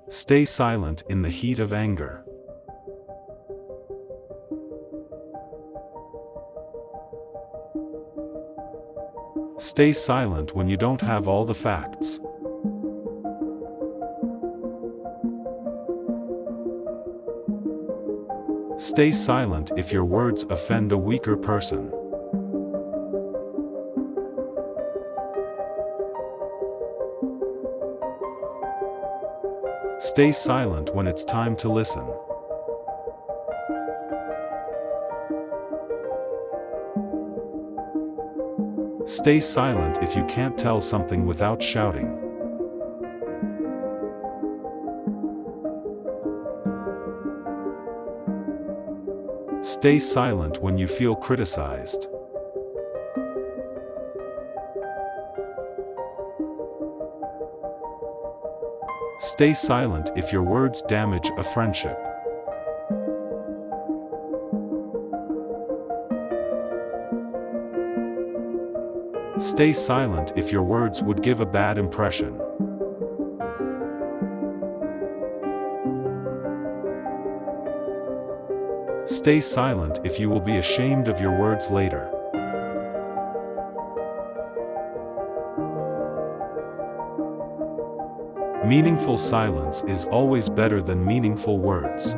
Stay silent in the heat of anger. Stay silent when you don't have all the facts. Stay silent if your words offend a weaker person. Stay silent when it's time to listen. Stay silent if you can't tell something without shouting. Stay silent when you feel criticized. Stay silent if your words damage a friendship. Stay silent if your words would give a bad impression. Stay silent if you will be ashamed of your words later. Meaningful silence is always better than meaningful words.